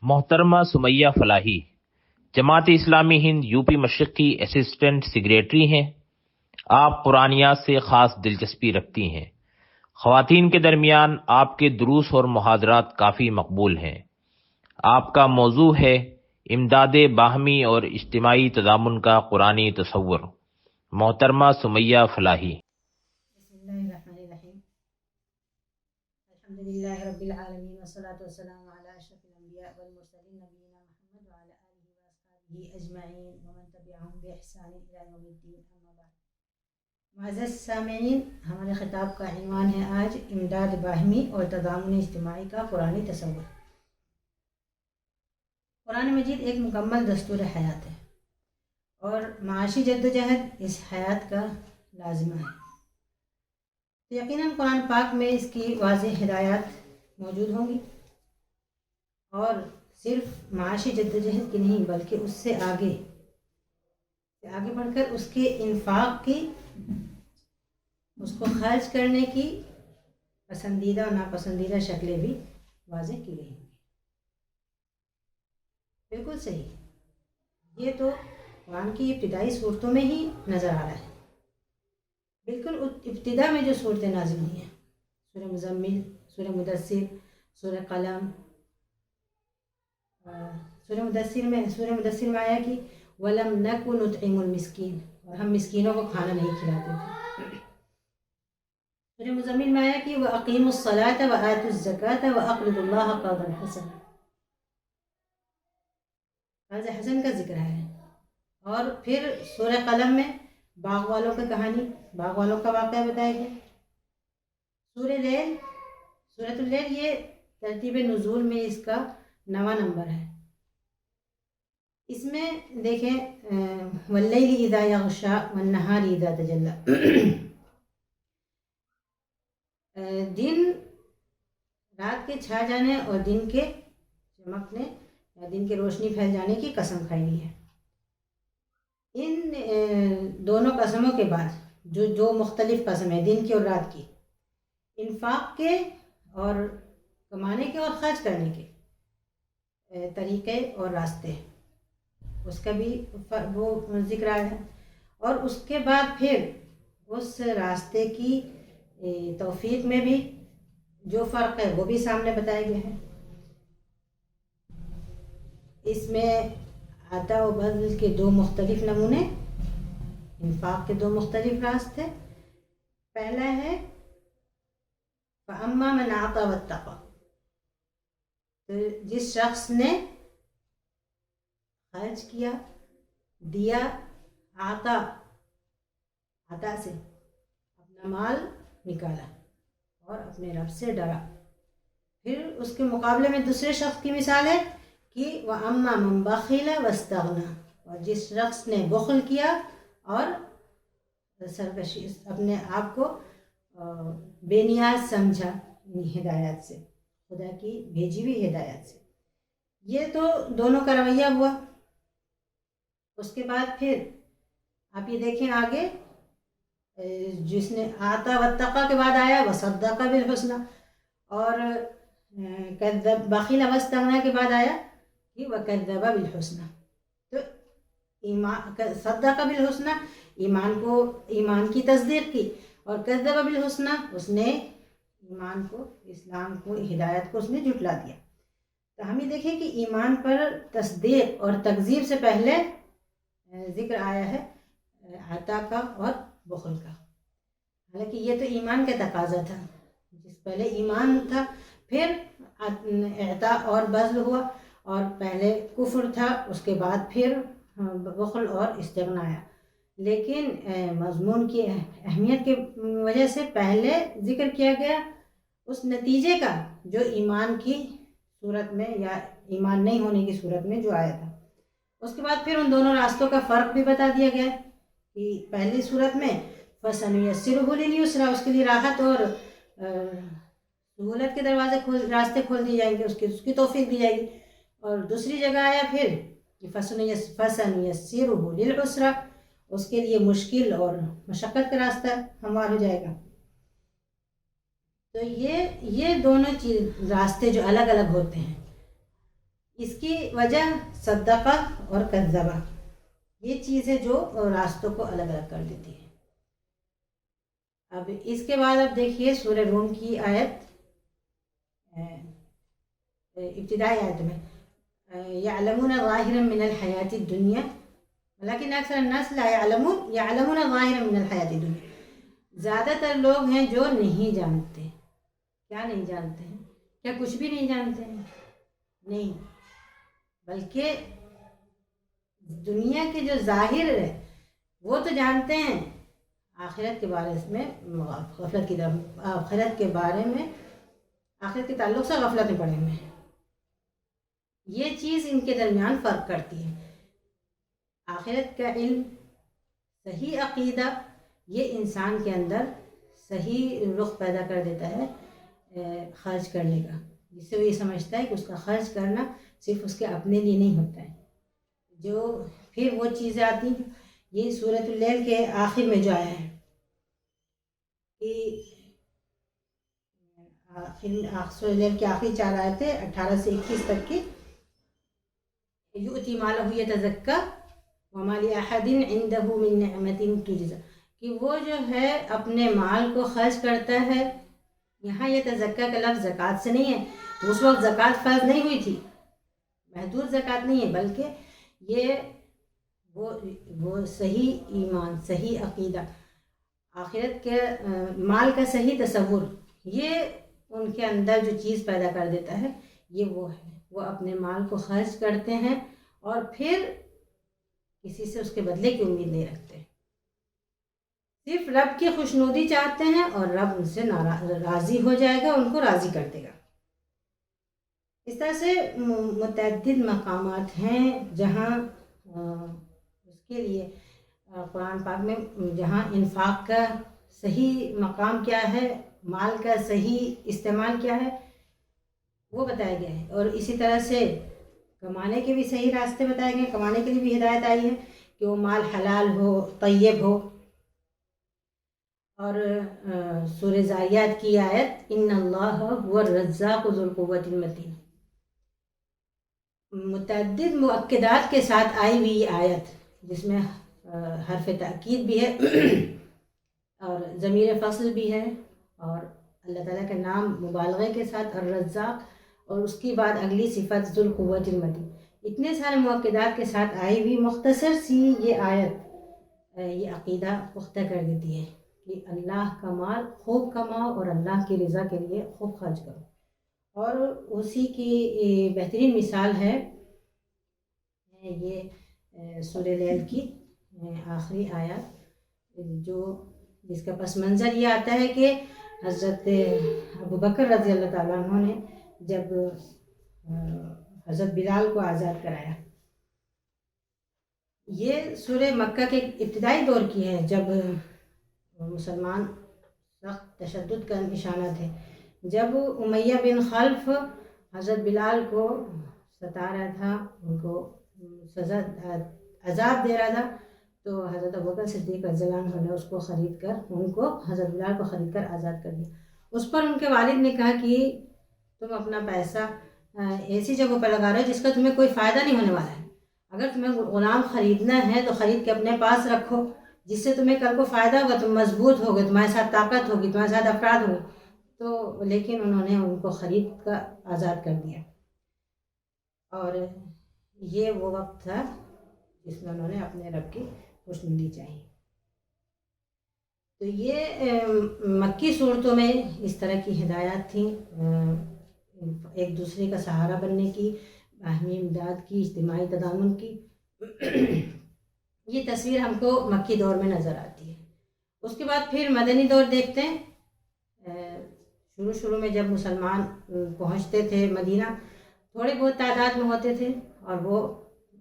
محترمہ سمیہ فلاحی Jamaat Islami Hind U P مشرق کی اسسٹنٹ سیکریٹری ہیں۔ آپ قرآنیات سے خاص دلچسپی رکھتی ہیں۔ خواتین کے درمیان آپ کے دروس اور محاضرات کافی مقبول ہیں۔ آپ کا موضوع ہے امداد باہمی اور اجتماعی تضامن کا قرآنی تصور۔ محترمہ سمیہ فلاحی۔ بسم اللہ الرحمن الرحیم۔ الحمدللہ رب العالمین والصلاة والسلام علی اشرف الانبیاء والمرسلین نبینا محمد وعلی آلہ واصحابہ اجمعین ومن تبعہم بإحسان الی یوم الدین، اما بعد۔ معزز سامعین، ہمارے خطاب کا عنوان ہے آج امداد باہمی اور تضامن اجتماعی کا قرآنی تصور۔ قرآن مجید ایک مکمل دستور حیات ہے اور معاشی جدوجہد اس حیات کا لازمہ ہے۔ یقیناً قرآن پاک میں اس کی واضح ہدایات موجود ہوں گی اور صرف معاشی جدوجہد کی نہیں بلکہ اس سے آگے بڑھ کر اس کے انفاق کی، اس کو خرچ کرنے کی پسندیدہ اور ناپسندیدہ شکلیں بھی واضح کی گئی ہیں۔ بالکل صحیح، یہ تو قرآن کی ابتدائی صورتوں میں ہی نظر آ رہا ہے۔ بالکل ابتدا میں جو صورتیں نازل ہوئی ہیں، سورہ مزمل، سورہ مدثر، سورہ قلم، سورہ مدثر میں آیا کہ وَلَمْ نَكُ نُطْعِمُ الْمِسْكِينَ، اور ہم مسکینوں کو کھانا نہیں کھلاتے تھے۔ سورہ مزمل میں آیا کہ وَأَقِيمُوا الصَّلَاةَ وَآتُوا الزَّكَاةَ وَأَقْرِضُوا اللَّهَ قَرْضًا حَسَنًا، قرض حسن کا ذکر ہے۔ اور پھر سورہ قلم میں باغ والوں کی کہانی، باغ والوں کا واقعہ بتایا گیا۔ سورۃ اللیل یہ ترتیب نزول میں اس کا 9واں نمبر ہے۔ اس میں دیکھیں واللیل اذا یغشی والنہار اذا تجلی، دن رات کے چھا جانے اور دن کے چمکنے یا دن کے روشنی پھیل جانے کی قسم کھائی گئی ہے۔ ان دونوں قسموں کے بعد جو مختلف قسم ہے دن کی اور رات کی، انفاق کے اور کمانے کے اور خرچ کرنے کے طریقے اور راستے، اس کا بھی وہ ذکر آیا ہے۔ اور اس کے بعد پھر اس راستے کی توفیق میں بھی جو فرق ہے وہ بھی سامنے بتائے گئے ہیں۔ اس میں عطا و بذل کے دو مختلف نمونے، انفاق کے دو مختلف راستے۔ پہلا ہے فَأَمَّا مَنْ أَعْطَىٰ وَاتَّقَىٰ، تو جس شخص نے خرچ کیا، دیا، عطا سے اپنا مال نکالا اور اپنے رب سے ڈرا۔ پھر اس کے مقابلے میں دوسرے شخص کی مثال ہے کہ وَأَمَّا مَنْ بَخِلَ وَاسْتَغْنَىٰ، اور جس شخص نے بخل کیا اور سرکشی، اپنے آپ کو بے نیاز سمجھا ہدایت سے، خدا کی بھیجی ہوئی ہدایت سے۔ یہ تو دونوں کا رویہ ہوا۔ اس کے بعد پھر آپ یہ دیکھیں آگے، جس نے آتا واتقا کے بعد آیا وصدق بالحسنی، اور بخیل واستغنی کے بعد آیا کہ وکذب بالحسنی۔ تو صدق بالحسنی ایمان کی تصدیق کی، اور کذب بالحسنی اس نے ایمان کو، اسلام کو، ہدایت کو اس نے جھٹلا دیا۔ تو ہم یہ دیکھیں کہ ایمان پر تصدیق اور تکذیب سے پہلے ذکر آیا ہے عطا کا اور بخل کا۔ حالانکہ یہ تو ایمان کا تقاضا تھا، جس پہلے ایمان تھا پھر عطا اور بذل ہوا، اور پہلے کفر تھا اس کے بعد پھر بخل اور استغنا آیا۔ لیکن مضمون کی اہمیت کی وجہ سے پہلے ذکر کیا گیا اس نتیجے کا جو ایمان کی صورت میں یا ایمان نہیں ہونے کی صورت میں جو آیا تھا۔ اس کے بعد پھر ان دونوں راستوں کا فرق بھی بتا دیا گیا کہ پہلی صورت میں فَسَنُيَسِّرُهُ لِلْيُسْرَىٰ، اس کے لیے راحت اور سہولت کے راستے کھول دیے جائیں گے، اس کی توفیق دی جائے گی۔ اور دوسری جگہ آیا پھر کہ فَسَنُيَسِّرُهُ لِلْعُسْرَىٰ، اس کے لیے مشکل اور مشقت کا راستہ ہموار ہو جائے گا۔ تو یہ دونوں راستے جو الگ الگ ہوتے ہیں، اس کی وجہ صدقہ اور کذبہ، یہ چیز ہے جو راستوں کو الگ الگ کر دیتی ہے۔ اب اس کے بعد اب دیکھیے سورہ روم کی آیت، ابتدائی آیت میں یعلمون ظاہرا من الحیات الدنیا لیکن اکثر الناس لا یعلمون ظاہرا من الحیات الدنیا، زیادہ تر لوگ ہیں جو نہیں جانتے۔ کیا نہیں جانتے ہیں؟ کیا کچھ بھی نہیں جانتے ہیں؟ نہیں، بلکہ دنیا کے جو ظاہر ہے وہ تو جانتے ہیں، آخرت کے بارے میں غفلت کی طرف، آخرت کے بارے میں، آخرت کے تعلق سے غفلت میں پڑے ہوئے ہیں۔ یہ چیز ان کے درمیان فرق کرتی ہے۔ آخرت کا علم، صحیح عقیدہ، یہ انسان کے اندر صحیح رخ پیدا کر دیتا ہے خرچ کرنے کا، جس سے وہ یہ سمجھتا ہے کہ اس کا خرچ کرنا صرف اس کے اپنے لیے نہیں ہوتا ہے۔ جو پھر وہ چیزیں آتی ہیں، یہ سورۃ اللیل کے آخر میں جو آیا ہے کہ سورۃ اللیل کی آخری 4 آیتیں 18 سے 21 تک کی، یؤتی مالہ یتزکی وما لأحد عنده من نعمۃ تجزی، کہ وہ جو ہے اپنے مال کو خرچ کرتا ہے۔ یہاں یہ تزکیٰ کا لفظ زکوٰۃ سے نہیں ہے، اس وقت زکوٰۃ فرض نہیں ہوئی تھی، محدود زکوٰۃ نہیں ہے، بلکہ یہ وہ صحیح ایمان، صحیح عقیدہ، آخرت کے مال کا صحیح تصور، یہ ان کے اندر جو چیز پیدا کر دیتا ہے یہ وہ ہے، وہ اپنے مال کو خرچ کرتے ہیں اور پھر کسی سے اس کے بدلے کی امید نہیں رکھتے، صرف رب کی خوشنودی چاہتے ہیں اور رب ان سے راضی ہو جائے گا، ان کو راضی کر دے گا۔ اس طرح سے متعدد مقامات ہیں جہاں اس کے لیے قرآن پاک میں جہاں انفاق کا صحیح مقام کیا ہے، مال کا صحیح استعمال کیا ہے، وہ بتایا گیا ہے، اور اسی طرح سے کمانے کے بھی صحیح راستے بتائے گئے، کمانے کے لیے بھی ہدایت آئی ہے کہ وہ مال حلال ہو، طیب ہو۔ اور سورہ زاریات کی آیت ان اللہ هو الرزاق ذو القوۃ المتین، متعدد مؤکدات کے ساتھ آئی ہوئی یہ آیت، جس میں حرف تأکید بھی ہے اور ضمیر فصل بھی ہے، اور اللہ تعالیٰ کا نام مبالغے کے ساتھ الرزاق، اور اس کی بعد اگلی صفت ذو القوۃ المتین، اتنے سارے مؤکدات کے ساتھ آئی ہوئی مختصر سی یہ آیت یہ عقیدہ پختہ کر دیتی ہے کہ اللہ کا مال خوب کماؤ اور اللہ کی رضا کے لیے خوب خرچ کرو۔ اور اسی کی بہترین مثال ہے یہ سورہ لیل کی آخری آیات، جس کا پس منظر یہ آتا ہے کہ حضرت ابوبکر رضی اللہ تعالیٰ عنہ نے جب حضرت بلال کو آزاد کرایا، یہ سورہ مکہ کے ابتدائی دور کی ہے، جب مسلمان سخت تشدد کا نشانہ تھے، جب امیہ بن خلف حضرت بلال کو ستا رہا تھا، ان کو سزا عذاب دے رہا تھا، تو حضرت ابوبکر صدیق رضی اللہ عنہ نے اس کو خرید کر، ان کو حضرت بلال کو خرید کر آزاد کر دیا۔ اس پر ان کے والد نے کہا کہ تم اپنا پیسہ ایسی جگہوں پر لگا رہے ہو جس کا تمہیں کوئی فائدہ نہیں ہونے والا ہے، اگر تمہیں غلام خریدنا ہے تو خرید کے اپنے پاس رکھو، جس سے تمہیں کل کو فائدہ ہوگا، تم مضبوط ہوگے، تمہارے ساتھ طاقت ہوگی، تمہارے ساتھ افراد ہوگے۔ تو لیکن انہوں نے ان کو خرید کر آزاد کر دیا، اور یہ وہ وقت تھا جس میں انہوں نے اپنے رب کی خوشنودی چاہی۔ تو یہ مکی صورتوں میں اس طرح کی ہدایات تھیں، ایک دوسرے کا سہارا بننے کی، باہمی امداد کی، اجتماعی تضامن کی۔ یہ تصویر ہم کو مکی دور میں نظر آتی ہے۔ اس کے بعد پھر مدنی دور دیکھتے ہیں۔ شروع میں جب مسلمان پہنچتے تھے مدینہ، تھوڑے بہت تعداد میں ہوتے تھے، اور وہ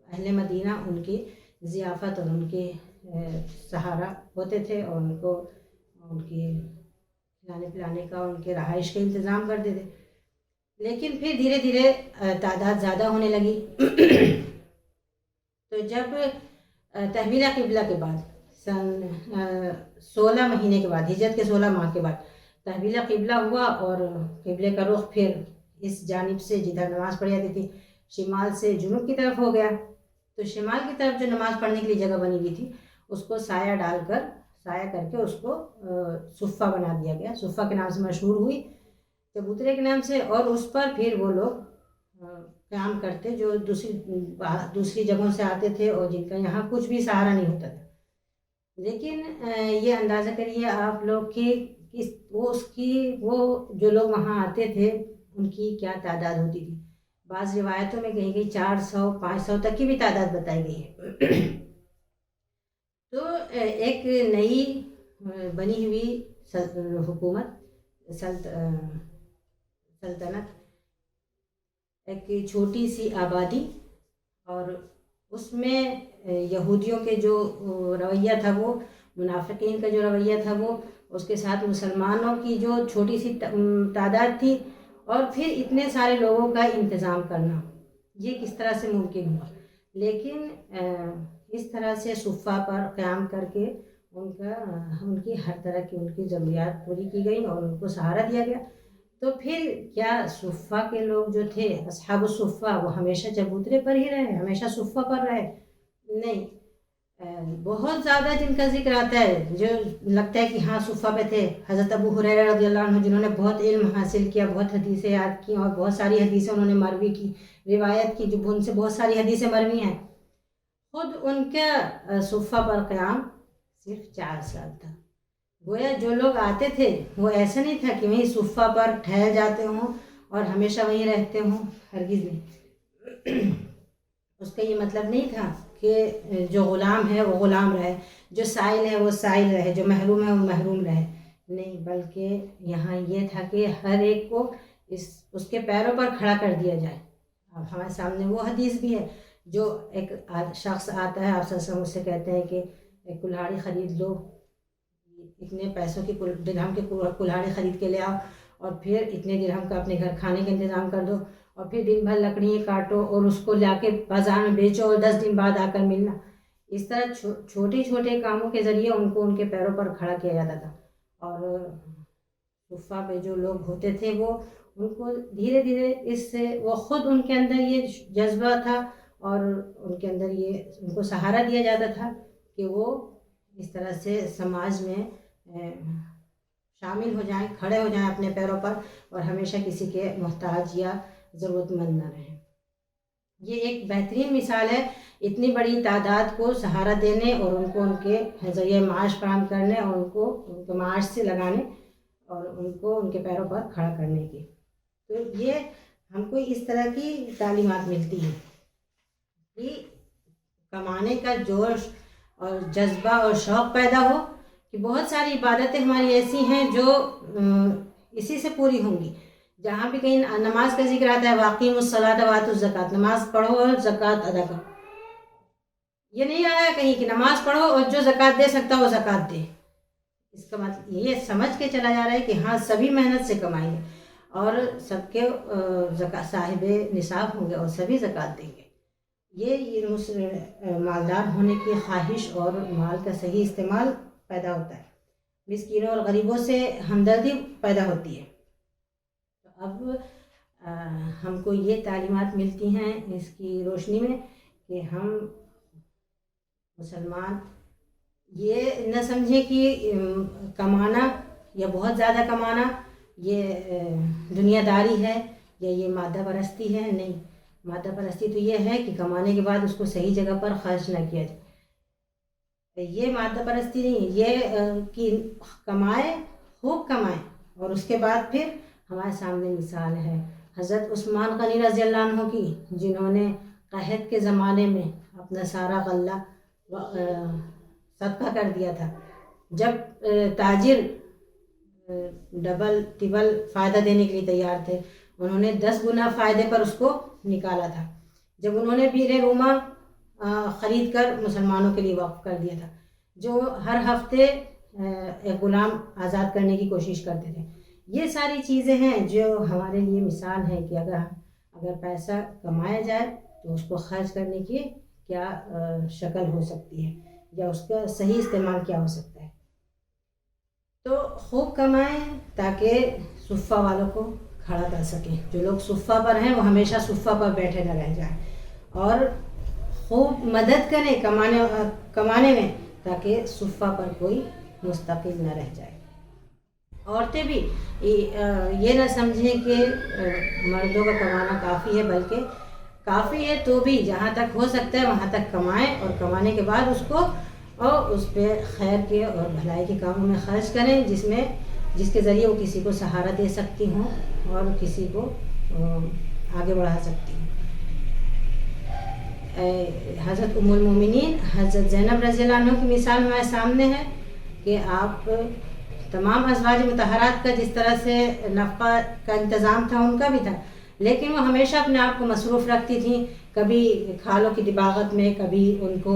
اہل مدینہ ان کی ضیافت اور ان کے سہارا ہوتے تھے، اور ان کو ان کے کھلانے پلانے کا، ان کے رہائش کا انتظام کرتے تھے۔ لیکن پھر دھیرے دھیرے تعداد زیادہ ہونے لگی، تو جب تحویل قبلہ کے بعد سن 16 مہینے کے بعد، ہجرت کے 16 ماہ کے بعد تحویل قبلہ ہوا، اور قبلے کا رخ پھر اس جانب سے جدھر نماز پڑھی جاتی تھی شمال سے جنوب کی طرف ہو گیا، تو شمال کی طرف جو نماز پڑھنے کے لیے جگہ بنی ہوئی تھی اس کو سایہ کر کے اس کو صفہ بنا دیا گیا، صفہ کے نام سے مشہور ہوئی، چبوترے کے نام سے، اور اس پر پھر وہ لوگ قیام کرتے جو دوسری جگہوں سے آتے تھے اور جن کا یہاں کچھ بھی سہارا نہیں ہوتا تھا۔ لیکن یہ اندازہ کریے آپ لوگ کہ وہ جو لوگ وہاں آتے تھے ان کی کیا تعداد ہوتی تھی۔ بعض روایتوں میں کہیں گئی 400 500 تک کی بھی تعداد بتائی گئی ہے۔ تو ایک نئی بنی ہوئی حکومت سلطنت، ایک چھوٹی سی آبادی، اور اس میں یہودیوں کے جو رویہ تھا وہ، منافقین کا جو رویہ تھا وہ، اس کے ساتھ مسلمانوں کی جو چھوٹی سی تعداد تھی، اور پھر اتنے سارے لوگوں کا انتظام کرنا، یہ کس طرح سے ممکن ہوا۔ لیکن اس طرح سے صفہ پر قیام کر کے ان کی ہر طرح کی ان کی ضروریات پوری کی گئی اور ان کو سہارا دیا گیا۔ تو پھر کیا صفہ کے لوگ جو تھے اصحاب الصفہ وہ ہمیشہ چبوترے پر ہی رہے، ہمیشہ صفہ پر رہے؟ نہیں، بہت زیادہ جن کا ذکر آتا ہے جو لگتا ہے کہ ہاں صفہ پہ تھے، حضرت ابو ہریرہ رضی اللہ عنہ جنہوں نے بہت علم حاصل کیا، بہت حدیثیں یاد کی اور بہت ساری حدیثیں انہوں نے مروی کی، روایت کی، جو ان سے بہت ساری حدیثیں مروی ہیں، خود ان کا صفہ پر قیام صرف 4 سال تھا۔ گویا جو لوگ آتے تھے وہ ایسا نہیں تھا کہ وہیں صفہ پر ٹھہر جاتے ہوں اور ہمیشہ وہیں رہتے ہوں، ہرگز نہیں۔ اس کا یہ مطلب نہیں تھا کہ جو غلام ہے وہ غلام رہے، جو سائل ہے وہ سائل رہے، جو محروم ہے وہ محروم رہے، نہیں، بلکہ یہاں یہ تھا کہ ہر ایک کو اس کے پیروں پر کھڑا کر دیا جائے۔ اب ہمارے سامنے وہ حدیث بھی ہے جو ایک شخص آتا ہے، آپ صلی اللہ علیہ وسلم اس سے کہتے ہیں کہ ایک کلہاڑی خرید لو، اتنے پیسوں کی درہم کے کلہاڑی خرید کے لے آؤ، اور پھر اتنے درہم کا اپنے گھر کھانے کا انتظام کر دو، اور پھر دن بھر لکڑیاں کاٹو اور اس کو لا کے بازار میں بیچو اور 10 دن بعد آ کر ملنا۔ اس طرح چھوٹے چھوٹے کاموں کے ذریعے ان کو ان کے پیروں پر کھڑا کیا جاتا تھا، اور صفہ پہ جو لوگ ہوتے تھے وہ ان کو دھیرے دھیرے اس سے وہ خود ان کے اندر یہ جذبہ تھا اور ان کے اندر یہ ان کو سہارا دیا جاتا تھا کہ وہ اس طرح سے سماج میں شامل ہو جائیں، کھڑے ہو جائیں اپنے پیروں پر، اور ہمیشہ کسی کے محتاج یا ضرورت مند نہ رہیں۔ یہ ایک بہترین مثال ہے اتنی بڑی تعداد کو سہارا دینے اور ان کو ان کے ذریعے معاش فراہم کرنے اور ان کو ان کے معاش سے لگانے اور ان کو ان کے پیروں پر کھڑا کرنے کی۔ تو یہ ہم کو اس طرح کی تعلیمات ملتی ہیں کہ کمانے کا جوش اور جذبہ اور شوق پیدا ہو، کہ بہت ساری عبادتیں ہماری ایسی ہیں جو اسی سے پوری ہوں گی۔ جہاں بھی کہیں نماز کا ذکر آتا ہے واقیم الصلاۃ وآتوا الزکوٰۃ، نماز پڑھو اور زکوٰۃ ادا کرو، یہ نہیں آیا کہیں کہ نماز پڑھو اور جو زکوٰۃ دے سکتا وہ زکوٰۃ دے۔ اس کا مطلب یہ سمجھ کے چلا جا رہا ہے کہ ہاں سبھی محنت سے کمائیں گے اور سب کے صاحب نصاب ہوں گے اور سبھی زکوٰۃ دیں گے۔ یہ مالدار ہونے کی خواہش اور مال کا صحیح استعمال پیدا ہوتا ہے، مسکینوں اور غریبوں سے ہمدردی پیدا ہوتی ہے۔ تو اب ہم کو یہ تعلیمات ملتی ہیں اس کی روشنی میں کہ ہم مسلمان یہ نہ سمجھیں کہ کمانا یا بہت زیادہ کمانا یہ دنیا داری ہے یا یہ مادہ پرستی ہے، نہیں، مادہ پرستی تو یہ ہے کہ کمانے کے بعد اس کو صحیح جگہ پر خرچ نہ کیا جائے، یہ مادہ پرستی نہیں، یہ کہ کمائے، خوب کمائے، اور اس کے بعد پھر ہمارے سامنے مثال ہے حضرت عثمان غنی رضی اللہ عنہ کی، جنہوں نے قحط کے زمانے میں اپنا سارا غلہ صدقہ کر دیا تھا۔ جب تاجر ڈبل ٹبل فائدہ دینے کے لیے تیار تھے، انہوں نے 10 گنا فائدے پر اس کو نکالا تھا۔ جب انہوں نے بیر روما خرید کر مسلمانوں کے لیے وقف کر دیا تھا، جو ہر ہفتے ایک غلام آزاد کرنے کی کوشش کرتے تھے۔ یہ ساری چیزیں ہیں جو ہمارے لیے مثال ہے کہ اگر پیسہ کمایا جائے تو اس کو خرچ کرنے کی کیا شکل ہو سکتی ہے یا اس کا صحیح استعمال کیا ہو سکتا ہے۔ تو خوب کمائیں تاکہ صفہ والوں کو کھڑا کر سکیں. جو لوگ صفہ پر ہیں وہ ہمیشہ صفہ پر بیٹھے نہ رہ جائیں اور خوب مدد کریں کمانے میں تاکہ صفہ پر کوئی مستقل نہ رہ جائے. عورتیں بھی یہ نہ سمجھیں کہ مردوں کا کمانا کافی ہے، بلکہ کافی ہے تو بھی جہاں تک ہو سکتا ہے وہاں تک کمائیں اور کمانے کے بعد اس کو اور اس پہ خیر کے اور بھلائی کے کاموں میں خرچ کریں جس کے ذریعے وہ کسی کو سہارا دے سکتی ہوں اور کسی کو آگے بڑھا سکتی ہوں. حضرت ام المومنین حضرت زینب رضی اللہ عنہ کی مثال ہمارے سامنے ہے کہ آپ تمام ازواج مطہرات کا جس طرح سے نفقہ کا انتظام تھا ان کا بھی تھا، لیکن وہ ہمیشہ اپنے آپ کو مصروف رکھتی تھیں، کبھی کھالوں کی طباغت میں، کبھی ان کو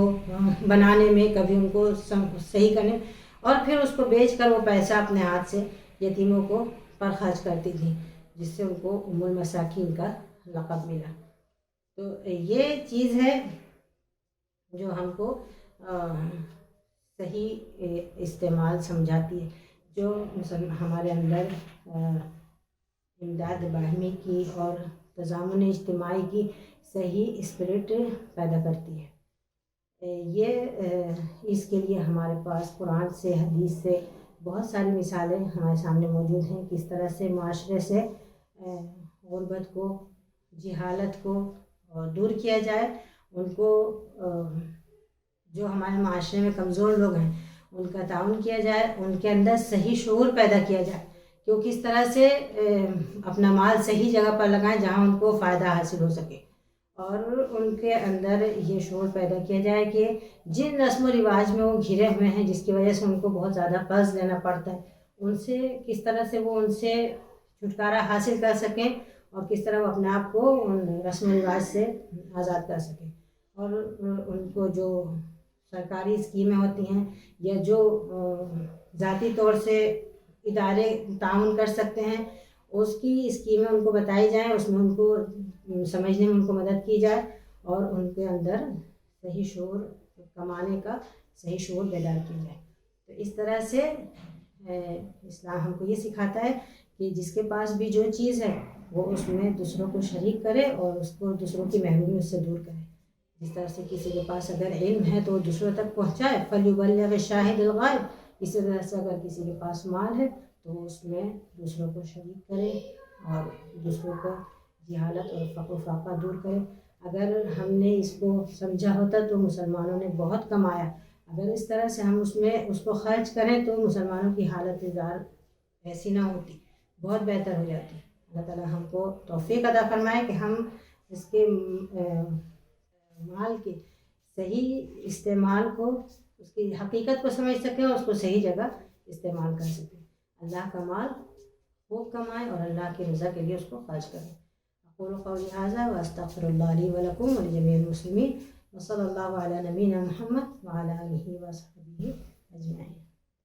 بنانے میں، کبھی ان کو صحیح کرنے، اور پھر اس کو بیچ کر وہ پیسہ اپنے ہاتھ سے یتیموں کو پر خرچ کرتی تھیں، جس سے ان کو ام المساکین کا لقب ملا. تو یہ چیز ہے جو ہم کو صحیح استعمال سمجھاتی ہے، جو ہمارے اندر امداد باہمی کی اور تضامن اجتماعی کی صحیح اسپرٹ پیدا کرتی ہے. اس کے لیے ہمارے پاس قرآن سے، حدیث سے بہت ساری مثالیں ہمارے سامنے موجود ہیں، کس طرح سے معاشرے سے غربت کو، جہالت کو دور کیا جائے. ان کو جو ہمارے معاشرے میں کمزور لوگ ہیں ان کا تعاون کیا جائے، ان کے اندر صحیح شعور پیدا کیا جائے کہ وہ کس طرح سے اپنا مال صحیح جگہ پر لگائیں جہاں ان کو فائدہ حاصل ہو سکے، اور ان کے اندر یہ شعور پیدا کیا جائے کہ جن رسم و رواج میں وہ گھرے ہوئے ہیں، جس کی وجہ سے ان کو بہت زیادہ قرض لینا پڑتا ہے، ان سے کس طرح سے وہ ان سے چھٹکارا حاصل کر سکیں اور کس طرح وہ اپنے آپ کو ان رسم و رواج سے آزاد کر سکیں. اور ان کو جو سرکاری اسکیمیں ہوتی ہیں یا جو ذاتی طور سے ادارے تعاون کر سکتے ہیں، اس کی اسکیمیں ان کو بتائی جائیں، اس میں ان کو سمجھنے میں ان کو مدد کی جائے اور ان کے اندر صحیح شعور کمانے کا صحیح شعور بیدار کیا جائے. تو اس طرح سے اسلام ہم کو یہ سکھاتا ہے کہ جس کے پاس بھی جو چیز ہے وہ اس میں دوسروں کو شریک کرے اور اس کو دوسروں کی محرومی اس سے دور کرے. جس طرح سے کسی کے پاس اگر علم ہے تو وہ دوسروں تک پہنچائے، فَلْيُبَلِّغِ الشَّاهِدُ الْغَائِبَ. اسی طرح سے اگر کسی کے پاس مال ہے تو اس میں دوسروں کو شریک کرے اور دوسروں کو جہالت اور فقر و فاقہ دور کرے. اگر ہم نے اس کو سمجھا ہوتا تو مسلمانوں نے بہت کمایا. اگر اس طرح سے ہم اس کو خرچ کریں تو مسلمانوں کی حالت زار ایسی نہ ہوتی، بہت بہتر ہو جاتی. اللہ تعالیٰ ہم کو توفیق عطا فرمائے کہ ہم اس کے مال کے صحیح استعمال کو، اس کی حقیقت کو سمجھ سکیں اور اس کو صحیح جگہ استعمال کر سکیں. اللہ کا مال خوب کمائیں اور اللہ کی رضا کے لیے اس کو خرچ کریں. اقول قولی ھذا واستغفر اللہ لی ولکم ولجمیع المسلمین وصلی اللہ علی نبینا محمد وعلی آلہ وصحبہ اجمعین.